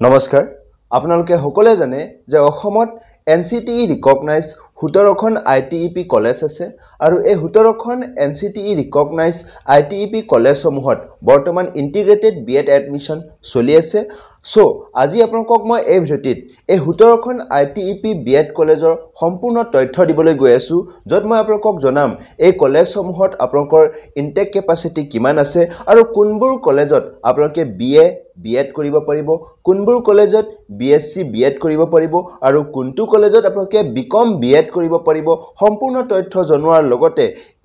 নমস্কাৰ আপোনালোকে সকলোৱে জানে যে অসমত NCTE ৰিকগনাইজ 17খন ITEP কলেজ আছে আৰু এই 17খন NCTE ৰিকগনাইজ ITEP কলেজসমূহত বৰ্তমান ইন্টিগ্ৰেটেড BEd এডমিশন চলি আছে সো আজি আপোনালোকক মই এই ভিডিঅ'টিত এই 17খন ITEP BEd কলেজৰ সম্পূৰ্ণ তথ্য দিবলৈ গৈ আছো যত মই আপোনালোকক জনাম এই কলেজসমূহত আপোনালোকৰ ইনটেক কেপাসিটি কিমান আছে আৰু কোনবোৰ কলেজত আপোনালোকে BA BEd কৰিব পাৰিব কোনবোৰ কলেজত BSc BEd কৰিব পাৰিব আৰু কোনটো কলেজত আপোনালোকে BCom BEd কৰিব পাৰিব সম্পূৰ্ণ তথ্য জনোৱাৰ লগতে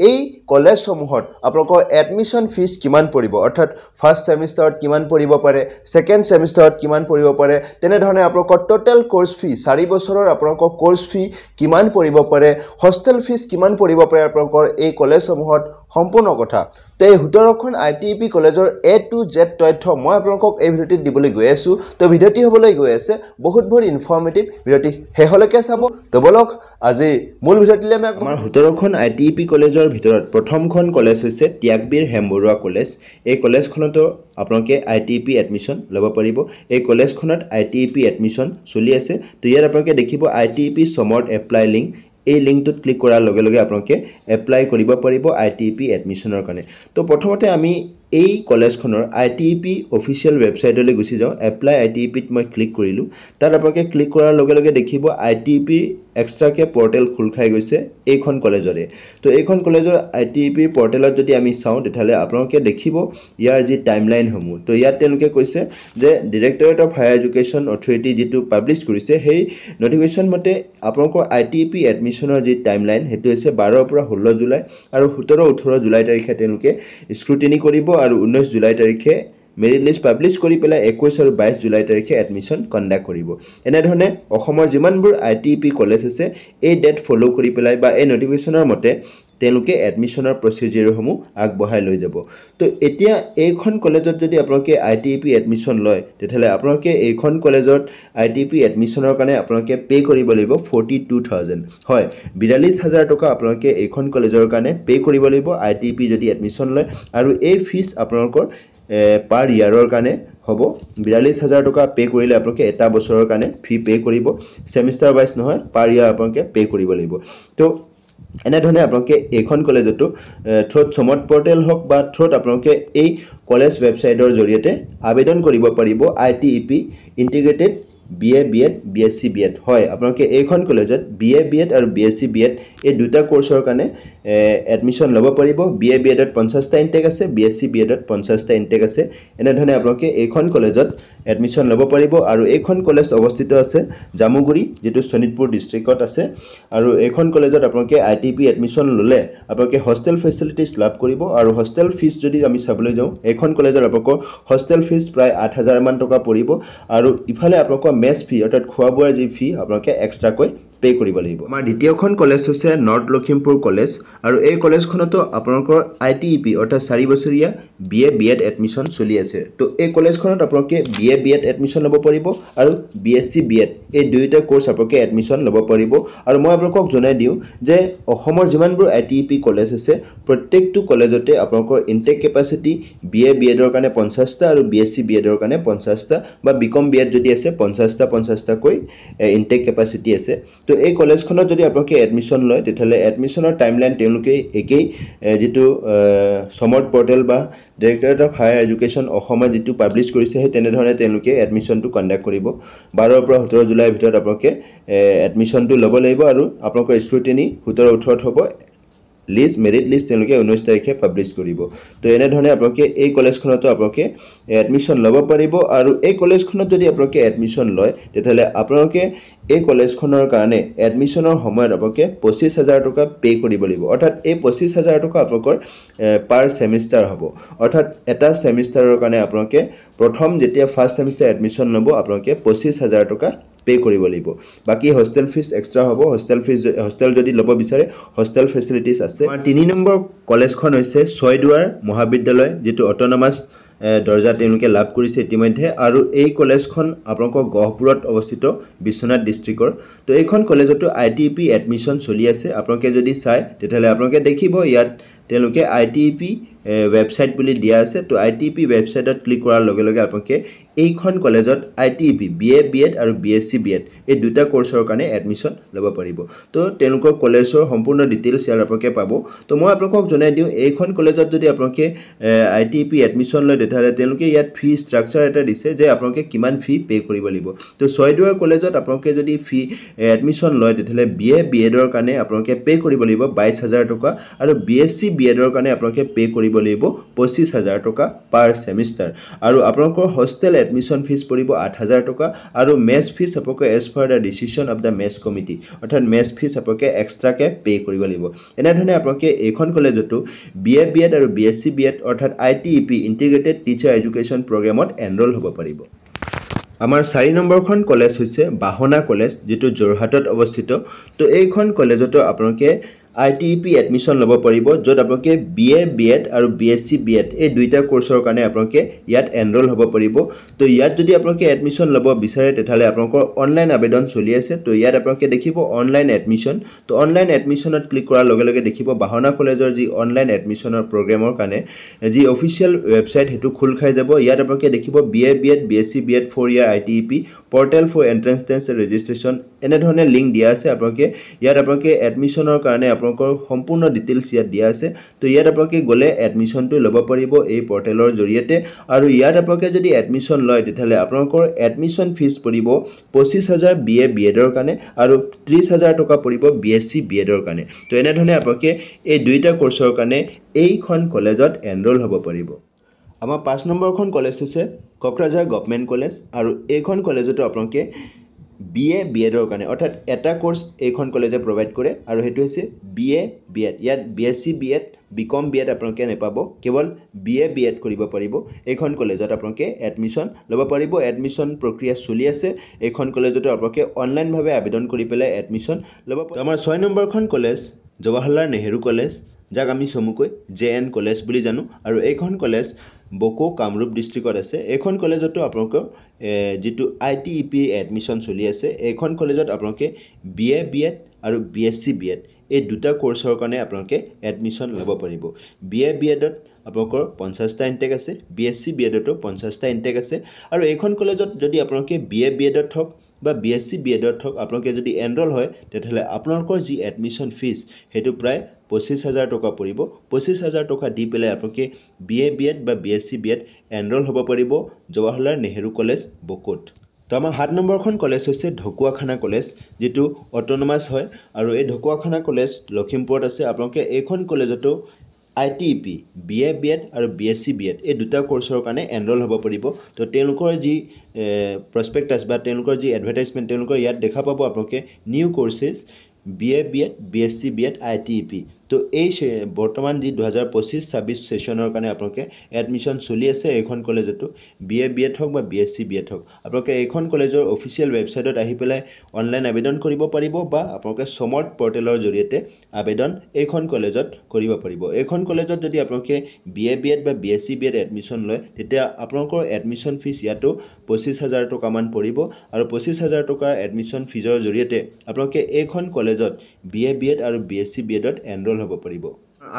এই কলেজসমূহত আপোনালোকৰ এডমিশন ফিজ কিমান পৰিব অৰ্থাৎ ফাৰ্স্ট সেমিস্টাৰত কিমান পৰিব পাৰে সেকেন্ড সেমিস্টাৰত কিমান পৰিব পাৰে তেনে ধৰণে আপোনালোকৰ টোটাল কোৰ্স ফি 4 বছৰৰ আপোনালোকৰ কোৰ্স ফি কিমান পৰিব পাৰে হোস্টেল ফিজ কিমান পৰিব পাৰে আপোনালোকৰ এই কলেজসমূহত সম্পূৰ্ণ কথা তে 17খন ITEP কলেজৰ A to Z তথ্য মই আপোনালোকক এই ভিডিঅ'টিত দিবলৈ গৈ আছো তো ভিডিঅ'টি হ'বলৈ গৈ আছে বহুত ইনফৰমেটিভ ভিডিঅ'টি হেহলৈকে চাব তো বলক আজি মূল ভিডিঅ'টিলে আমি আমাৰ 17খন ITEP কলেজৰ ভিতৰত প্ৰথমখন কলেজ হৈছে ত্যাগবীৰ হেমবৰুৱা কলেজ এই কলেজখনতো আপোনালোকে ITEP এডমিশন ল'ব পাৰিব এই কলেজখনত ITEP এডমিশন চলি আছে তো ইয়াত আপোনালোকে দেখিব ITEP সমৰ্থ এপ্লাই লিংক এই লিংকটোত ক্লিক কৰাৰ লগে লগে আপোনালোকে এপ্লাই কৰিব পাৰিব ITEP এডমিশনৰ কাৰণে তো প্ৰথমতে আমি এই কলেজখনৰ ITEP অফিচিয়েল ৱেবছাইটলৈ গুচি যাওঁ এপ্লাই ITEP ত মই ক্লিক কৰিলো তাৰ আপোনালোকে ক্লিক কৰাৰ লগে লগে দেখিব ITEP এক্সট্ৰাকে পৰ্টেল খুল খাই গৈছে এইখন কলেজৰে তো এইখন কলেজৰ ITEP পৰ্টেলত যদি আমি চাওঁ তেতিয়ালে আপোনালোকে দেখিব ইয়াৰ যি টাইমলাইন সমূহ তো ইয়াত তেওঁলোকে কৈছে যে directorate of higher education authority যেটো পাবলিশ কৰিছে সেই নটিফিকেশন মতে আপোনালোকৰ ITEP এডমিশনৰ যি টাইমলাইন হেতু হৈছে 12 পৰা 16 জুলাই আৰু 17 18 জুলাই তাৰিখে তেওঁলোকে স্ক্ৰুটিনি কৰিব আৰু 19 জুলাই তাৰিখে মেৰিট লিষ্ট পাবলিশ কৰি পেলাই 21 আৰু 22 জুলাই তাৰিখে এডমিশন কণ্ডাক্ট কৰিব এনে ধৰণে অসমৰ যিমানবোৰ ITEP কলেজ আছে এই ডেট ফলো কৰি পেলাই বা এই নটিফিকেশনৰ মতে তেওঁলোকে এডমিশনৰ প্ৰসিডিউৰ সমূহ আগবঢ়াই লৈ যাব তো এতিয়া এইখন কলেজত যদি আপোনালোকে ITEP এডমিশন লয় তেতিয়ালে আপোনালোকে এইখন কলেজত ITEP এডমিশনৰ কাৰণে আপোনালোকে পে কৰিব লাগিব 42000 হয় 42000 টকা আপোনালোকে এইখন কলেজৰ কাৰণে পে কৰিব লাগিব ITEP যদি এডমিশন লয় আৰু এই ফিজ আপোনালোকৰ পাৰ ইয়াৰৰ কাৰণে হ'ব 42000 টকা পে কৰিলে আপোনালোকে এটা বছৰৰ কাৰণে ফ্ৰী পে কৰিব সেমিস্টাৰ ওয়াইজ নহয় পাৰ ইয়াৰ আপোনালোকে পে কৰিব লাগিব তো এনে ধৰণে আপোনালোকে এইখন কলেজটো থ্ৰুত সমৰ্থ পৰ্টেল হক বা থ্ৰুত আপোনালোকে এই কলেজ ৱেবছাইটৰ জৰিয়তে আবেদন কৰিব পাৰিব ITEP integrated BA BEd BSc BEd হয় আপোনালোকে এইখন কলেজত BA BEd আৰু BSc BEd এই দুটা কোৰ্সৰ কাৰণে এডমিশন ল'ব পাৰিব BA BEd ত 50টা ইনটেক আছে BSc BEd ত 50টা ইনটেক আছে এনে ধৰণে আপোনালোকে এইখন কলেজত এডমিশন ল'ব পাৰিব আৰু এইখন কলেজ অৱস্থিত আছে জামুগুৰি যেটো শোণিতপুৰ ডিস্ট্ৰিক্টত আছে আৰু এইখন কলেজত আপোনালোকে ITEP এডমিশন ল'লে আপোনালোকে হোস্টেল ফেসিলিটিজ লাভ কৰিব আৰু হোস্টেল ফিজ যদি আমি চাবলৈ যাওঁ এইখন কলেজৰ আপোনালোকৰ হোস্টেল ফিজ প্ৰায় 8000 মান টকা পৰিব আৰু ইফালে আপোনালোকৰ মেছ ফি অৰ্থাৎ খোৱা বোৱাৰ যি ফি আপোনালোকে এক্সট্ৰাকৈ পে কৰিব লাগিব আমাৰ দ্বিতীয়খন কলেজ হৈছে নৰ্থ লখিমপুৰ কলেজ আৰু এই কলেজখনতো আপোনালোকৰ ITEP অৰ্থাৎ 4 বছৰীয়া BA BEd এডমিশন চলি আছে তো এই কলেজখনত আপোনালোকে BA BEd এডমিশন ল'ব পাৰিব আৰু BSc BEd এই দুইটা কোৰ্স আপোনালোকে এডমিশন ল'ব পাৰিব আৰু মই আপোনালোকক জনাই দিও যে অসমৰ যিমানবোৰ ITEP কলেজ আছে প্ৰত্যেকটো কলেজতে আপোনালোকৰ ইনটেক কেপাসিটি BA BEd ৰ কাৰণে 50টা আৰু BSc BEd ৰ কাৰণে 50টা বা BCom BEd যদি আছে 50টা কৈ ইনটেক কেপাসিটি আছে তো এই কলেজখনত যদি আপোনালোকে এডমিশন লয় তেতিয়ালে এডমিশনৰ টাইমলাইন তেওঁলোকে একেই যেটো সমৰ্থ পৰ্টেল বা ডাইৰেক্টৰেট অফ হায়াৰ এডুকেশ্যন অসমৰ যেটো পাবলিশ কৰিছে সেই তেনে ধৰণে তেওঁলোকে এডমিশনটো কণ্ডাক্ট কৰিব 12 পৰা 17 জুলাইৰ ভিতৰত আপোনালোকে এডমিশনটো ল'ব লাগিব আৰু আপোনালোকৰ স্ক্ৰুটিনি 17 18 হ'ব লিষ্ট মেৰিট লিষ্ট তেওঁলোকে 19 তাৰিখে পাবলিশ কৰিব তো এনে ধৰণে আপোনালোকে এই কলেজখনতো আপোনালোকে এডমিশন ল'ব পাৰিব আৰু এই কলেজখনত যদি আপোনালোকে এডমিশন লয় তেতিয়ালে আপোনালোকে এই কলেজখনৰ কাৰণে এডমিশনৰ সময়ত আপোনালোকে 25000 টকা পে কৰিব লাগিব অৰ্থাৎ এই 25000 টকা আপোনালোকৰ পাৰ সেমিস্টাৰ হ'ব অৰ্থাৎ এটা সেমিস্টাৰৰ কাৰণে আপোনালোকে প্ৰথম যেতিয়া ফাৰ্স্ট সেমিস্টাৰ এডমিশন ল'ব আপোনালোকে 25000 টকা পে কৰিব লাগিব বাকি হোস্টেল ফিজ এক্সট্ৰা হ'ব হোস্টেল যদি ল'ব বিচাৰে হোস্টেল ফেসিলিটিজ আছে 3 নম্বৰ কলেজখন হৈছে ছয়দুৱাৰ মহাবিদ্যালয় যেটো অটোনমাস দৰ্জা তেওঁলোকে লাভ কৰিছে ইতিমধ্যে আৰু এই কলেজখন আপোনালোকৰ গহপুৰত অৱস্থিত বিশ্বনাথ ডিস্ট্ৰিক্টৰ তো এইখন কলেজতো ITEP এডমিশন চলি আছে আপোনালোকে যদি চাই তেতিয়ালে আপোনালোকে দেখিব ইয়াত তেওঁলোকে ITEP ৱেবছাইট বুলি দিয়া আছে তো ITEP ৱেবছাইটত ক্লিক কৰাৰ লগে লগে আপোনালোকে এইখন কলেজত ITEP BA BEd আৰু BSc BEd এই দুটা কোৰ্সৰ কাৰণে এডমিশন ল'ব পাৰিব তো তেওঁলোকৰ কলেজৰ সম্পূৰ্ণ ডিটেইলছ ইয়াৰ আপোনালোকে পাব তো মই আপোনালোকক জনাই দিওঁ এইখন কলেজত যদি আপোনালোকে ITEP এডমিশন লয় তেতিয়াহ'লে তেওঁলোকে ইয়াত ফি ষ্ট্ৰাকচাৰ এটা দিছে যে আপোনালোকে কিমান ফি পে কৰিব লাগিব তো ছয়দুৱাৰ কলেজত আপোনালোকে যদি ফি এডমিশন লয় তেতিয়াহ'লে BA BEdৰ কাৰণে আপোনালোকে পে কৰিব লাগিব 22000 টকা আৰু BSc BEdৰ কাৰণে আপোনালোকে পে কৰিব লাগিব 25000 টকা পাৰ সেমিস্টাৰ আৰু আপোনালোকৰ হোষ্টেল এডমিশন ফিজ পৰিব 8000 টকা আৰু মেছ ফিজ আপোনালোকে as per the decision of the mess committee অৰ্থাৎ মেছ ফিজ আপোনালোকে এক্সট্ৰাকে পে কৰিব লাগিব এনেধৰণে আপোনালোকে এইখন কলেজতো BA BEd আৰু BSc BEd অৰ্থাৎ ITEP ইন্টিগ্ৰেটেড টিচাৰ এডুকেশ্যন প্ৰগ্ৰামত এনৰোল হ'ব পাৰিব আমাৰ 4 নম্বৰখন কলেজ হৈছে বাহনা কলেজ যেটো জৰহাটত অৱস্থিত তো এইখন কলেজতো আপোনালোকে ITEP এডমিশন ল'ব পাৰিব য'ত আপোনালোকে BA BEd আৰু BSc BEd এই দুইটা কোৰ্সৰ কাৰণে আপোনালোকে ইয়াত এনৰোল হ'ব পাৰিব তো ইয়াত যদি আপোনালোকে এডমিশন ল'ব বিচাৰে তেতিয়াহ'লে আপোনালোকৰ অনলাইন আবেদন চলি আছে তো ইয়াত আপোনালোকে দেখিব অনলাইন এডমিশন তো অনলাইন এডমিশনত ক্লিক কৰাৰ লগে লগে দেখিব বাহনা কলেজৰ যি অনলাইন এডমিশনৰ প্ৰগ্ৰামৰ কাৰণে যি অফিচিয়েল ৱেবছাইট হেতু খুল খাই যাব ইয়াত আপোনালোকে দেখিব BA BEd BSc BEd 4 year ITEP portal for entrance test registration এনে ধৰণে লিংক দিয়া আছে আপোনালোকে ইয়াত আপোনালোকে এডমিশনৰ কাৰণে আপোনালোকৰ সম্পূৰ্ণ ডিটেইলছ ইয়াত দিয়া আছে তো ইয়াত আপোনালোকে গলে এডমিশনটো ল'ব পাৰিব এই পৰ্টেলৰ জৰিয়তে আৰু ইয়াত আপোনালোকে যদি এডমিশন লয় তেতিয়াহ'লে আপোনালোকৰ এডমিশন ফিজ পৰিব 25000 BA BEdৰ কাৰণে আৰু 30000 টকা পৰিব BSc BEdৰ কাৰণে তো এনে ধৰণে আপোনালোকে এই দুইটা কোৰ্সৰ কাৰণে এইখন কলেজত এনৰোল হ'ব পাৰিব আমাৰ 5 নম্বৰখন কলেজ হৈছে কোকৰাঝাৰ গভৰ্ণমেণ্ট কলেজ আৰু এইখন কলেজতো আপোনালোকে BA BEdৰ কাৰণে অৰ্থাৎ এটা কোৰ্স এইখন কলেজে প্ৰভাইড কৰে আৰু হেতু হৈছে BA BEd ইয়াত BSc BEd BCom BEd আপোনালোকে নেপাব কেৱল BA BEd কৰিব পাৰিব এইখন কলেজত আপোনালোকে এডমিশন ল'ব পাৰিব এডমিশন প্ৰক্ৰিয়া চলি আছে এইখন কলেজতো আপোনালোকে অনলাইন ভাৱে আবেদন কৰি পেলাই এডমিশন ল'ব পাৰিব আমাৰ 6 নম্বৰখন কলেজ জৱাহৰলাল নেহেৰু কলেজ যাক আমি চমুকৈ JN কলেজ বুলি জানো আৰু এইখন কলেজ বকো কামৰূপ ডিস্ট্ৰিক্টত আছে এইখন কলেজতো আপোনালোকৰ যেটো ITEP এডমিশন চলি আছে এইখন কলেজত আপোনালোকে BA BEd আৰু BSc BEd এই দুটা কোৰ্সৰ কাৰণে আপোনালোকে এডমিশন ল'ব পাৰিব BA BEdত আপোনালোকৰ 50টা ইনটেক আছে BSc BEdতো 50টা ইনটেক আছে আৰু এইখন কলেজত যদি আপোনালোকে BA BEdত হক বা BSc BEdত হক আপোনালোকে যদি এনৰোল হয় তেতিয়াহ'লে আপোনালোকৰ যি এডমিশন ফিজ হেতু প্ৰায় 25000 টকা পৰিব 25000 টকা দি পেলাই আপোনালোকে BA BEd বা BSc BEd এনৰোল হ'ব পাৰিব জৱাহৰলাল নেহেৰু কলেজ বকোত তো আমাৰ 7 নম্বৰখন কলেজ হৈছে ঢকুৱাখানা কলেজ যেটো অটোনমাস হয় আৰু এই ঢকুৱাখানা কলেজ লখিমপুৰত আছে আপোনালোকে এইখন কলেজতো ITEP BA BEd আৰু BSc BEd এই দুটা কোৰ্সৰ কাৰণে এনৰোল হ'ব পাৰিব তো তেওঁলোকৰ যি প্ৰসপেক্টাছ বা তেওঁলোকৰ যি এডভাৰটাইজমেন্ট তেওঁলোকৰ ইয়াত দেখা পাব আপোনালোকে new কোৰ্সেছ BA BEd BSc BEd ITEP তো এই বৰ্তমান যি 2025-26 সেশনৰ কাৰণে আপোনালোকে এডমিশন চলি আছে এইখন কলেজতো BA BEd হক বা BSc BEd হক আপোনালোকে এইখন কলেজৰ অফিচিয়েল ৱেবছাইটত আহি পেলাই অনলাইন আবেদন কৰিব পাৰিব বা আপোনালোকে সমৰ্থ পৰ্টেলৰ জৰিয়তে আবেদন এইখন কলেজত কৰিব পাৰিব এইখন কলেজত যদি আপোনালোকে BA BEd বা BSc BEd এডমিশন লয় তেতিয়া আপোনালোকৰ এডমিশন ফিজ ইয়াতো 25000 টকা মান পৰিব আৰু 25000 টকা এডমিশন ফিজৰ জৰিয়তে আপোনালোকে এইখন কলেজত BA BEd আৰু BSc BEdত এনৰোল হ'ব পাৰিব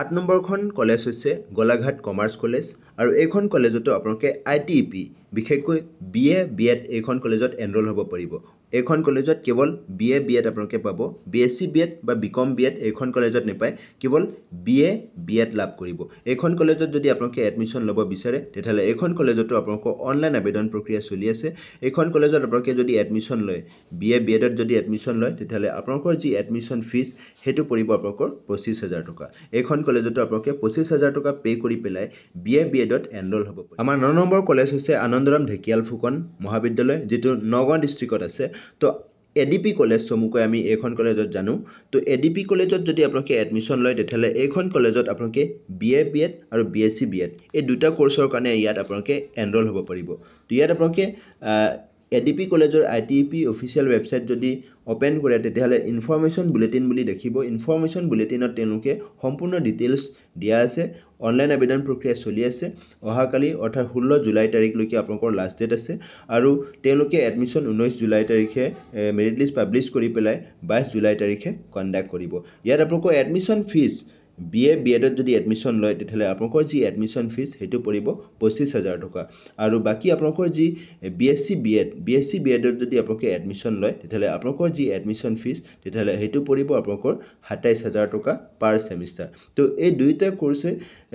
8 নম্বৰখন কলেজ হৈছে গোলাঘাট কমাৰ্চ কলেজ আৰু এইখন কলেজতো আপোনালোকে ITEP বিশেষকৈ BA BEd এইখন কলেজত এনৰোল হ'ব পাৰিব এইখন কলেজত কেৱল BA BEd আপোনালোকে পাব BSc BEd বা BCom BEd এইখন কলেজত নেপায় কেৱল BA BEd লাভ কৰিব এইখন কলেজত যদি আপোনালোকে এডমিশন ল'ব বিচাৰে তেতিয়াহ'লে এইখন কলেজতো আপোনালোকৰ অনলাইন আবেদন প্ৰক্ৰিয়া চলি আছে এইখন কলেজত আপোনালোকে যদি এডমিশন লয় BA BEdত যদি এডমিশন লয় তেতিয়াহ'লে আপোনালোকৰ যি এডমিশন ফিজ হেতু পৰিব আপোনালোকৰ 25000 টকা এইখন কলেজতো আপোনালোকে 25000 টকা পে কৰি পেলাই BA BEdত এনৰোল হ'ব আমাৰ 9 নম্বৰ কলেজ হৈছে আনন্দৰাম ঢেকিয়াল ফুকন মহাবিদ্যালয় যেটো নগাঁও ডিস্ট্ৰিক্টত আছে তো ADP কলেজ চমুকৈ আমি এইখন কলেজত জানো তো ADP কলেজত যদি আপোনালোকে এডমিশন লয় তেতিয়াহ'লে এইখন কলেজত আপোনালোকে BA BEd আৰু BSc BEd এই দুটা কোৰ্সৰ কাৰণে ইয়াত আপোনালোকে এনৰোল হ'ব পাৰিব তো ইয়াত আপোনালোকে ADP কলেজৰ ITEP অফিচিয়েল ৱেবছাইট যদি ওপেন কৰে তেতিয়াহ'লে ইনফৰমেশন বুলেটিন বুলি দেখিব ইনফৰমেশন বুলেটিনত তেওঁলোকে সম্পূৰ্ণ ডিটেইলছ দিয়া আছে অনলাইন আবেদন প্ৰক্ৰিয়া চলি আছে অহাকালি অৰ্থাৎ 16 জুলাই তাৰিখলৈকে আপোনালোকৰ লাষ্ট ডেট আছে আৰু তেওঁলোকে এডমিশন 19 জুলাই তাৰিখে মেৰিট লিষ্ট পাবলিশ কৰি পেলাই 22 জুলাই তাৰিখে কণ্ডাক্ট কৰিব ইয়াত আপোনালোকৰ এডমিশন ফিজ BA BEdত যদি এডমিশ্যন লয় তেতিয়াহ'লে আপোনালোকৰ যি এডমিশ্যন ফিজ সেইটো পৰিব 25,000 টকা আৰু বাকী আপোনালোকৰ যি BSc BEdত যদি আপোনালোকে এডমিশ্যন লয় তেতিয়াহ'লে আপোনালোকৰ যি এডমিশ্যন ফিজ তেতিয়াহ'লে সেইটো পৰিব আপোনালোকৰ 27,000 টকা পাৰ ছেমিষ্টাৰ তো এই দুইটা কোৰ্ছে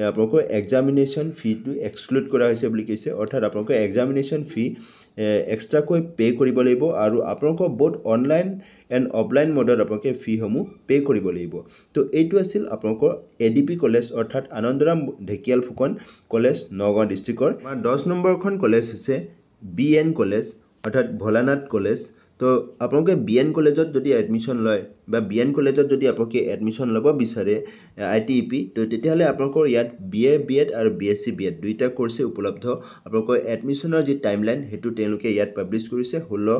আপোনালোকৰ এক্সামিনেশ্যন ফিটো এক্সক্লুড কৰা হৈছে বুলি কৈছে অৰ্থাৎ আপোনালোকৰ এক্সামিনেশ্যন ফি এক্সট্ৰাকৈ পে কৰিব লাগিব আৰু আপোনালোকৰ বোথ অনলাইন এণ্ড অফলাইন মোডত আপোনালোকে ফিসমূহ পে কৰিব লাগিব তো এইটো আছিল আপোনালোকৰ ADP কলেজ অৰ্থাৎ আনন্দৰাম ঢেকিয়াল ফুকন কলেজ নগাঁও ডিষ্ট্ৰিক্টৰ 10 নম্বৰখন কলেজ হৈছে BN কলেজ অৰ্থাৎ ভোলানাথ কলেজ তো আপোনালোকে BN কলেজত যদি এডমিশ্যন লয় বা BN কলেজত যদি আপোনালোকে এডমিশ্যন ল'ব বিচাৰে ITEP তো তেতিয়াহ'লে আপোনালোকৰ ইয়াত BA BEd আৰু BSc BEd দুইটা কোৰ্ছে উপলব্ধ আপোনালোকৰ এডমিশ্যনৰ যি টাইমলাইন সেইটো তেওঁলোকে ইয়াত পাব্লিছ কৰিছে 16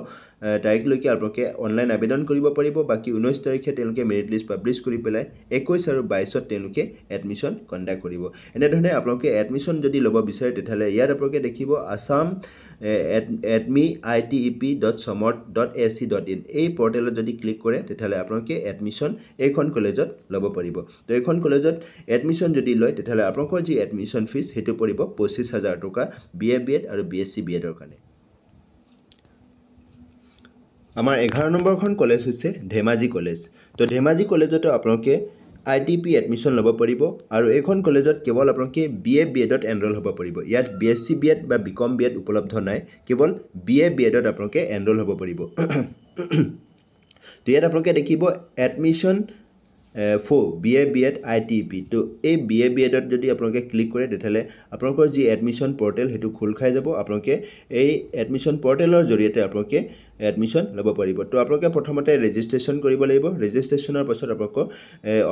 তাৰিখলৈকে আপোনালোকে অনলাইন আবেদন কৰিব পাৰিব বাকি 19 তাৰিখে তেওঁলোকে মেৰিট লিষ্ট পাব্লিছ কৰি পেলাই 21 আৰু 22ত তেওঁলোকে এডমিশ্যন কণ্ডাক্ট কৰিব এনেধৰণে আপোনালোকে এডমিশ্যন যদি ল'ব বিচাৰে তেতিয়াহ'লে ইয়াত আপোনালোকে দেখিব আসাম admi.itep.somot.ac.in এই পৰ্টেলত যদি ক্লিক কৰে তেতিয়াহ'লে আপোনালোকে এডমিশ্যন এইখন কলেজত ল'ব পাৰিব তো এইখন কলেজত এডমিশ্যন যদি লয় তেতিয়াহ'লে আপোনালোকৰ যি এডমিশ্যন ফিজ সেইটো পৰিব 25,000 টকা BA BEd আৰু BSc BEdৰ কাৰণে আমাৰ 11 নম্বৰখন কলেজ হৈছে ধেমাজি কলেজ তো ধেমাজি কলেজতো আপোনালোকে ITP এডমিশ্যন ল'ব পাৰিব আৰু এইখন কলেজত কেৱল আপোনালোকে BA BEdত এনৰোল হ'ব পাৰিব ইয়াত BSc BEd বা BCom BEd উপলব্ধ নাই কেৱল BA BEdত আপোনালোকে এনৰোল হ'ব পাৰিব তো ইয়াত আপোনালোকে দেখিব admission for BA BEd ITEP তো এই BA BEdত যদি আপোনালোকে ক্লিক কৰে তেতিয়াহ'লে আপোনালোকৰ যি এডমিশ্যন পৰ্টেল সেইটো খোল খাই যাব আপোনালোকে এই এডমিশ্যন পৰ্টেলৰ জৰিয়তে আপোনালোকে এডমিশ্যন ল'ব পাৰিব তো আপোনালোকে প্ৰথমতে ৰেজিষ্ট্ৰেশ্যন কৰিব লাগিব ৰেজিষ্ট্ৰেশ্যনৰ পাছত আপোনালোকৰ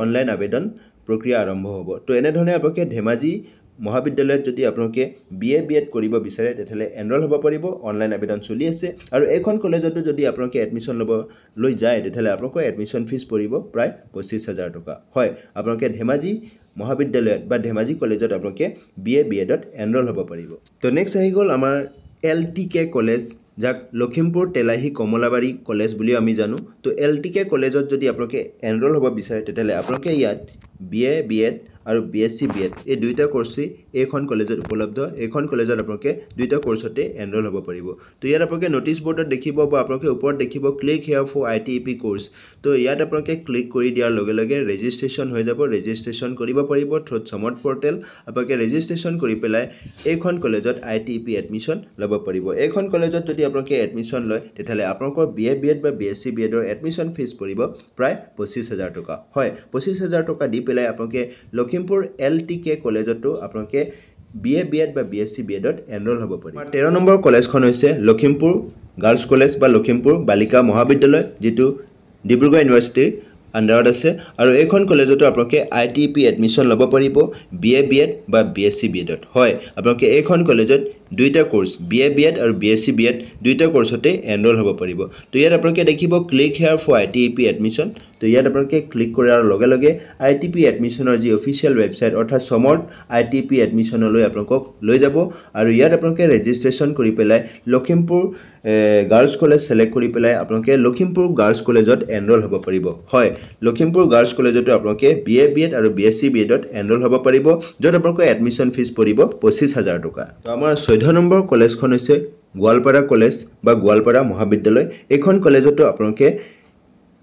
অনলাইন আবেদন প্ৰক্ৰিয়া আৰম্ভ হ'ব তো এনেধৰণে আপোনালোকে ধেমাজি মহাবিদ্যালয়ত যদি আপোনালোকে BA BEd কৰিব বিচাৰে তেতিয়াহ'লে এনৰোল হ'ব পাৰিব অনলাইন আবেদন চলি আছে আৰু এইখন কলেজতো যদি আপোনালোকে এডমিশ্যন ল'ব লৈ যায় তেতিয়াহ'লে আপোনালোকৰ এডমিশ্যন ফিজ পৰিব প্ৰায় 25,000 টকা হয় আপোনালোকে ধেমাজি মহাবিদ্যালয়ত বা ধেমাজি কলেজত আপোনালোকে BA BEdত এনৰোল হ'ব পাৰিব তো নেক্সট আহি গ'ল আমাৰ LTK কলেজ যাক লখিমপুৰ তেলাহী কমলাবাৰী কলেজ বুলি আমি জানো তো LTK কলেজত যদি আপোনালোকে এনৰোল হ'ব বিচাৰে তেতিয়াহ'লে আপোনালোকে ইয়াত BA BEd আৰু BSc BEd এই দুইটা কোৰ্সই এইখন কলেজত উপলব্ধ এইখন কলেজত আপোনালোকে দুইটা কোৰ্সতে এনৰোল হ'ব পাৰিব তো ইয়াত আপোনালোকে নোটিছ বৰ্ডত দেখিব বা আপোনালোকে ওপৰত দেখিব click here for ITEP course তো ইয়াত আপোনালোকে ক্লিক কৰি দিয়াৰ লগে লগে ৰেজিষ্ট্ৰেশ্যন হৈ যাব ৰেজিষ্ট্ৰেশ্যন কৰিব পাৰিব থ্ৰু সমট পৰ্টেল আপোনালোকে ৰেজিষ্ট্ৰেশ্যন কৰি পেলাই এইখন কলেজত ITEP এডমিশ্যন ল'ব পাৰিব এইখন কলেজত যদি আপোনালোকে এডমিশ্যন লয় তেতিয়াহ'লে আপোনালোকৰ BA BEd বা BSc BEdৰ এডমিশ্যন ফিজ পৰিব প্ৰায় 25,000 টকা হয় 25,000 টকা দি পেলাই আপোনালোকে লখিমপুৰ LTK কলেজতো আপোনালোকে BA BEd বা BSc BEdত এনৰোল হ'ব পাৰিব 13 নম্বৰ কলেজখন হৈছে লখিমপুৰ গাৰ্লছ কলেজ বা লখিমপুৰ বালিকা মহাবিদ্যালয় যেটো ডিব্ৰুগড় ইউনিভাৰ্চিটিৰ আন্ডাৰত আছে আৰু এইখন কলেজতো আপোনালোকে ITEP এডমিশ্যন ল'ব পাৰিব BA BEd বা BSc BEdত হয় আপোনালোকে এইখন কলেজত দুইটা কোৰ্স BA BEd আৰু BSc BEd দুইটা কোৰ্সতে এনৰোল হ'ব পাৰিব তো ইয়াত আপোনালোকে দেখিব click here for ITEP admission তো ইয়াত আপোনালোকে ক্লিক কৰাৰ লগে লগে ITEP এডমিশ্যনৰ যি অফিচিয়েল ৱেবছাইট অৰ্থাৎ সমট ITEP এডমিশ্যনলৈ আপোনালোকক লৈ যাব আৰু ইয়াত আপোনালোকে ৰেজিষ্ট্ৰেশ্যন কৰি পেলাই লখিমপুৰ গাৰ্লছ কলেজ সিলেক্ট কৰি পেলাই আপোনালোকে লখিমপুৰ গাৰ্লছ কলেজত এনৰোল হ'ব পাৰিব হয় লখিমপুৰ গাৰ্লছ কলেজতো আপোনালোকে BA BEd আৰু BSc BEdত এনৰোল হ'ব পাৰিব য'ত আপোনালোকৰ এডমিশ্যন ফিজ পৰিব 25,000 টকা তো আমাৰ 14 নম্বৰ কলেজখন হৈছে গোৱালপাৰা কলেজ বা গোৱালপাৰা মহাবিদ্যালয় এইখন কলেজতো আপোনালোকে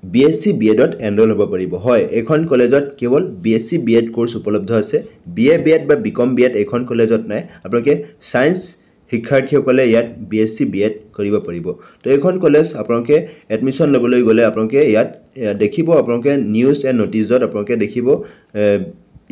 BSc BEdত এনৰোল হ'ব পাৰিব হয় এইখন কলেজত কেৱল BSc BEd কোৰ্স উপলব্ধ আছে BA BEd বা BCom BEd এইখন কলেজত নাই আপোনালোকে সায়েন্স শিক্ষাৰ্থীসকলে ইয়াত BSc BEd কৰিব পাৰিব তো এইখন কলেজ আপোনালোকে এডমিশ্যন ল'বলৈ গ'লে আপোনালোকে ইয়াত দেখিব আপোনালোকে নিউজ এণ্ড নটিছত আপোনালোকে দেখিব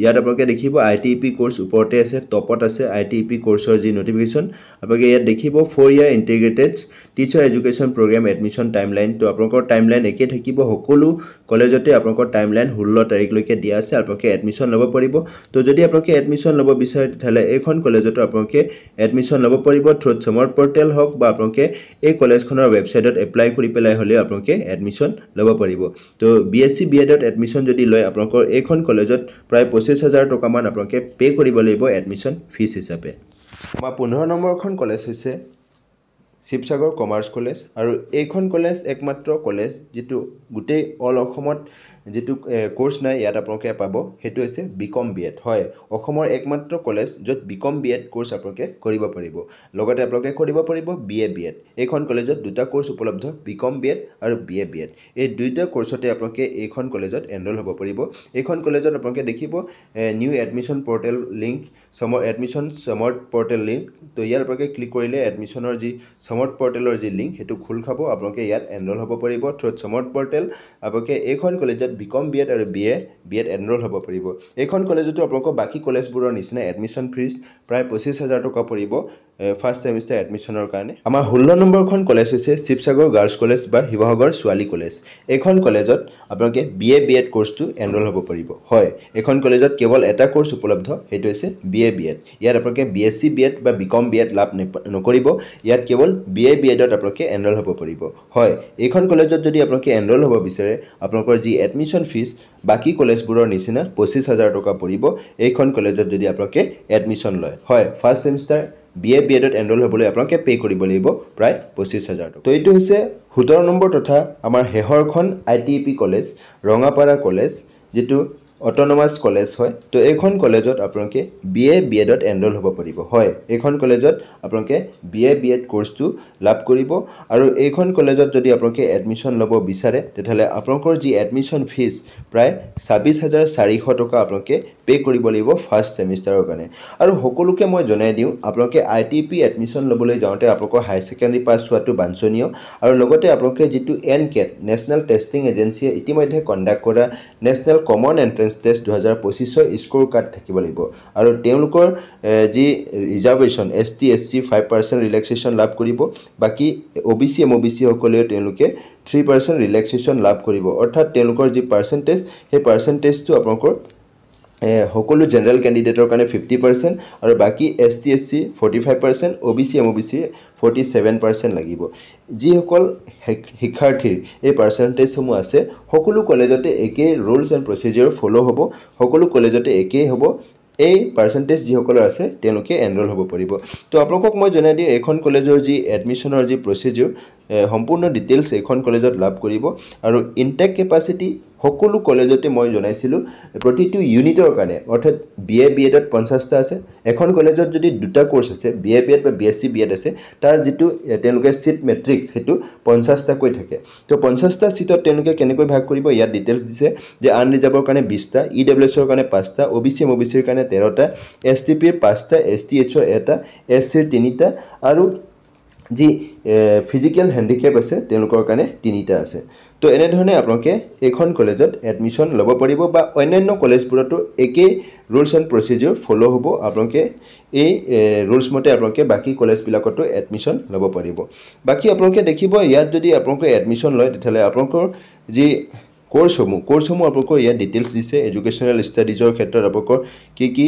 ইয়াত আপোনালোকে দেখিব ITEP কোৰ্স ওপৰতে আছে টপত আছে ITEP কোৰ্সৰ যি নটিফিকেশ্যন আপোনালোকে ইয়াত দেখিব 4 ইয়াৰ integrated teacher education program admission timeline তো আপোনালোকৰ টাইমলাইন একে থাকিব সকলো কলেজতে আপোনালোকৰ টাইমলাইন 16 তাৰিখলৈকে দিয়া আছে আপোনালোকে এডমিশ্যন ল'ব পাৰিব তো যদি আপোনালোকে এডমিশ্যন ল'ব বিচাৰে তেতিয়াহ'লে এইখন কলেজতো আপোনালোকে এডমিশ্যন ল'ব পাৰিব থ্ৰু সমট পৰ্টেল হওক বা আপোনালোকে এই কলেজখনৰ ৱেবছাইটত এপ্লাই কৰি পেলাই হ'লে আপোনালোকে এডমিশ্যন ল'ব পাৰিব তো BSc BEdত এডমিশ্যন যদি লয় আপোনালোকৰ এইখন কলেজত প্ৰায় 25,000 টকা মান আপোনালোকে পে কৰিব লাগিব এডমিশ্যন ফিজ হিচাপে আমাৰ 15 নম্বৰখন কলেজ হৈছে শিৱসাগৰ কমাৰ্চ কলেজ আৰু এইখন কলেজ একমাত্ৰ কলেজ যেটো গোটেই অল অসমত যেটো কোৰ্স নাই ইয়াত আপোনালোকে পাব হেতু হৈছে বিকম বিএড হয় অসমৰ একমাত্ৰ কলেজ যত বিকম বিএড কোৰ্স আপোনালোকে কৰিব পাৰিব লগতে আপোনালোকে কৰিব পাৰিব বিএ বিএড এইখন কলেজত দুটা কোৰ্স উপলব্ধ বিকম বিএড আৰু বিএ বিএড এই দুইটা কোৰ্সতে আপোনালোকে এইখন কলেজত এনৰোল হ'ব পাৰিব এইখন কলেজত আপোনালোকে দেখিব নিউ এডমিশন পোৰ্টেল লিংক সমৰ এডমিশন সমৰ্থ পোৰ্টেল লিংক তো ইয়াৰ আপোনালোকে ক্লিক কৰিলে এডমিশনৰ যি সমৰ্থ পোৰ্টেলৰ যি লিংক হেতু খুল খাব আপোনালোকে ইয়াত এনৰোল হ'ব পাৰিব থ্ৰু সমৰ্থ পোৰ্টেল আপোনালোকে এইখন কলেজত বিকম বিএড আৰু বিএ বিএড এনৰোল হ'ব পাৰিব এইখন কলেজতো আপোনালোকৰ বাকি কলেজবোৰৰ নিচিনা এডমিশন ফিজ প্ৰায় 25000 টকা পৰিব ফাৰ্স্ট সেমিস্টাৰ এডমিশনৰ কাৰণে আমাৰ 16 নম্বৰখন কলেজ হৈছে শিৱসাগৰ গাৰ্লছ কলেজ বা শিৱসাগৰ ছোৱালী কলেজ এইখন কলেজত আপোনালোকে বিএ বিএড কোৰ্সটো এনৰোল হ'ব পাৰিব হয় এইখন কলেজত কেৱল এটা কোৰ্স উপলব্ধ হেতু হৈছে বিএ বিএড ইয়াত আপোনালোকে বিএসসি বিএড বা বিকম বিএড লাভ নকৰিব ইয়াত কেৱল বিএ বিএডত আপোনালোকে এনৰোল হ'ব পাৰিব হয় এইখন কলেজত যদি আপোনালোকে এনৰোল হ'ব বিচাৰে আপোনালোকৰ যি এডমিশন ফিজ বাকি কলেজবোৰৰ নিচিনা 25000 টকা পৰিব এইখন কলেজত যদি আপোনালোকে এডমিশন লয় হয় ফাৰ্স্ট সেমিস্টাৰ বিএ বিএডত এনৰোল হ'বলৈ আপোনালোকে পে কৰিব লাগিব প্ৰায় 25000 টকা তো এইটো হৈছে 17 নম্বৰ তথা আমাৰ হেহৰখন আইটিপি কলেজ ৰঙাপাৰা কলেজ যেটো অটোনমাস কলেজ হয় তো এইখন কলেজত আপোনালোকে বিএ বিএডত এনৰোল হ'ব পাৰিব হয় এইখন কলেজত আপোনালোকে বিএ বিএড কোৰ্সটো লাভ কৰিব আৰু এইখন কলেজত যদি আপোনালোকে এডমিশন ল'ব বিচাৰে তেতিয়ালে আপোনালোকৰ যি এডমিশন ফিজ প্ৰায় 26400 টকা আপোনালোকে পে কৰিব লাগিব ফাৰ্স্ট সেমিস্টাৰৰ কাৰণে আৰু সকলোকে মই জনাই দিও আপোনালোকে আইটিপি এডমিশন ল'বলৈ যাওঁতে আপোনালোকৰ হাই সেকেন্ডাৰী পাছ হোৱাটো বাঞ্ছনীয় আৰু লগতে আপোনালোকে যেটো এনকেট নেশনাল টেষ্টিং এজেন্সিয়ে ইতিমধ্যে কণ্ডাক্ট কৰা national common entrance test 2025 score card থাকিব লাগিব আৰু তেওঁলোকৰ যি ৰিজাৰ্ভেশন এসটি এসসি 5% ৰিলেক্সেশন লাভ কৰিব বাকি ওবিসি এমওবিসি সকলে তেওঁলোকে 3% ৰিলেক্সেশন লাভ কৰিব অৰ্থাৎ তেওঁলোকৰ যি পাৰ্সেন্টেজ সেই পাৰ্সেন্টেজটো আপোনালোকৰ সকলো জেনাৰেল ক্যান্ডিডেটৰ কাৰণে 50% আৰু বাকি এসটি এসসি 45% ওবিসি এমওবিসি 47% লাগিব যি সকল শিক্ষাৰ্থীৰ এই পাৰ্সেন্টেজ সমূহ আছে সকলো কলেজতে একে ৰুলছ এণ্ড প্ৰচিডিউৰ ফলো হ'ব সকলো কলেজতে একে হ'ব এই পাৰ্সেন্টেজ যি সকলৰ আছে তেওঁলোকে এনৰোল হ'ব পাৰিব তো আপোনালোকক মই জনাই দিও এখন কলেজৰ যি এডমিশনৰ যি প্ৰচিডিউৰ সম্পূৰ্ণ ডিটেইলছ এখন কলেজত লাভ কৰিব আৰু ইনটেক কেপাসিটি সকলো কলেজতে মই জনাইছিলো প্ৰতিটো ইউনিটৰ কাৰণে অৰ্থাৎ বিএ বিএডত 50টা আছে এখন কলেজত যদি দুটা কোৰ্স আছে বিএ বিএড বা বিএসসি বিএড আছে তাৰ যেটো তেওঁলোকে সিট মেট্ৰিক্স হেতু 50টা কৈ থাকে তো 50টা সিটত তেওঁলোকে কেনেকৈ ভাগ কৰিব ইয়াত ডিটেইলছ দিছে যে আনৰিজাৰ্ভৰ কাৰণে 20টা ইডব্লিউএছৰ কাৰণে 5টা ওবিসি এমওবিসিৰ কাৰণে 13টা এসটিপিৰ 5টা এসটিএইচৰ এটা এসচিৰ 3টা আৰু যি ফিজিক্যাল হ্যান্ডিক্যাপ আছে তেওঁলোকৰ কাৰণে 3টা আছে তো এনে ধৰণে আপোনালোকে এখন কলেজত এডমিশন ল'ব পাৰিব বা অন্যান্য কলেজবোৰতো একে ৰুলছ এণ্ড প্ৰচিডিউৰ ফলো হ'ব আপোনালোকে এই ৰুলছ মতে আপোনালোকে বাকি কলেজবিলাকতো এডমিশন ল'ব পাৰিব বাকি আপোনালোকে দেখিব ইয়াত যদি আপোনালোকে এডমিশন লয় তেতিয়ালে আপোনালোকৰ যি কোৰ্সসমূহ আপোনালোকৰ ইয়াত ডিটেইলছ দিছে এডুকেশনাল ষ্টাডিজৰ ক্ষেত্ৰত আপোনালোকৰ কি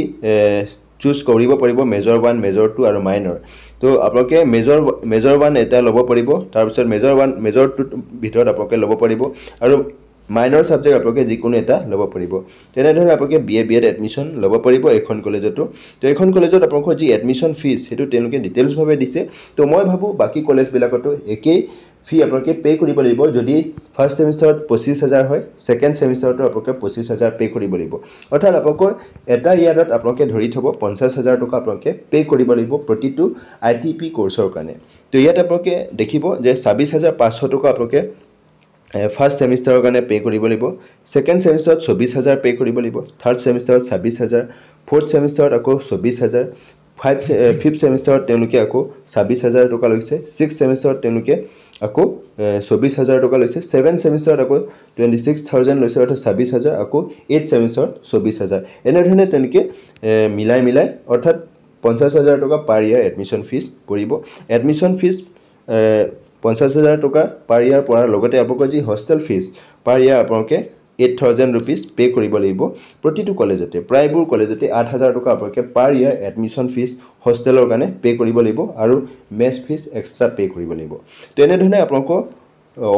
চুজ কৰিব পাৰিব মেজৰ 1 মেজৰ 2 আৰু মাইনৰ তো আপোনালোকে মেজৰ 1 এটা ল'ব পাৰিব তাৰ পিছত মেজৰ 2 ভিতৰত আপোনালোকে ল'ব পাৰিব আৰু মাইনৰ সাবজেক্ট আপোনালোকে যিকোনো এটা ল'ব পাৰিব তেনে ধৰণে আপোনালোকে বিএ বিএড এডমিশন ল'ব পাৰিব এখন কলেজতো তো এখন কলেজত আপোনালোকৰ যি এডমিশন ফিজ হেতু তেওঁলোকে ডিটেইলছ ভাবে দিছে তো মই ভাবো বাকি কলেজ বিলাকতো একেই ফি আপোনালোকে পে কৰিব লাগিব যদি ফাৰ্স্ট সেমিস্টাৰত 25000 হয় সেকেন্ড সেমিস্টাৰতো আপোনালোকে 25000 পে কৰিব লাগিব অৰ্থাৎ আপোনালোকৰ এটা ইয়াৰত আপোনালোকে ধৰি থব 50000 টকা আপোনালোকে পে কৰিব লাগিব প্ৰতিটো আইটিপি কোৰ্সৰ কাৰণে তো ইয়াত আপোনালোকে দেখিব যে 26500 টকা আপোনালোকে ফাৰ্স্ট সেমিস্টাৰৰ কাৰণে পে কৰিব লাগিব সেকেন্ড সেমিস্টাৰত 24000 পে কৰিব লাগিব থাৰ্ড সেমিস্টাৰত 26000 ফোৰ্থ সেমিস্টাৰত আকৌ 24000 ফিফথ সেমিস্টাৰত তেওঁলোকে আকৌ 26000 টকা লৈছে সিক্স সেমিস্টাৰত তেওঁলোকে আকৌ 24000 টকা লৈছে সেভেন্থ সেমিস্টাৰত আকৌ 26000 লৈছে অৰ্থাৎ 26000 আকৌ এইথ সেমিস্টাৰত 24000 এনে ধৰণে তেওঁলোকে মিলাই অৰ্থাৎ 50000 টকা পাৰ ইয়াৰ এডমিশন ফিজ পৰিব এডমিশন ফিজ 50000 টকা পাৰ ইয়াৰ পৰাৰ লগতে আপোনালোকৰ যি হোষ্টেল ফিজ পাৰ ইয়াৰ আপোনালোকে 8000 rupees পে কৰিব লাগিব প্ৰতিটো কলেজতে প্ৰায়বোৰ কলেজতে 8000 টকা আপোনালোকে পাৰ ইয়াৰ এডমিশন ফিজ হোষ্টেলৰ কাৰণে পে কৰিব লাগিব আৰু মেছ ফিজ এক্সট্ৰা পে কৰিব লাগিব তো এনে ধৰণে আপোনালোকৰ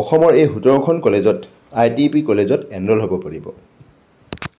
অসমৰ এই 17খন কলেজত আইটিপি কলেজত এনৰোল হ'ব পাৰিব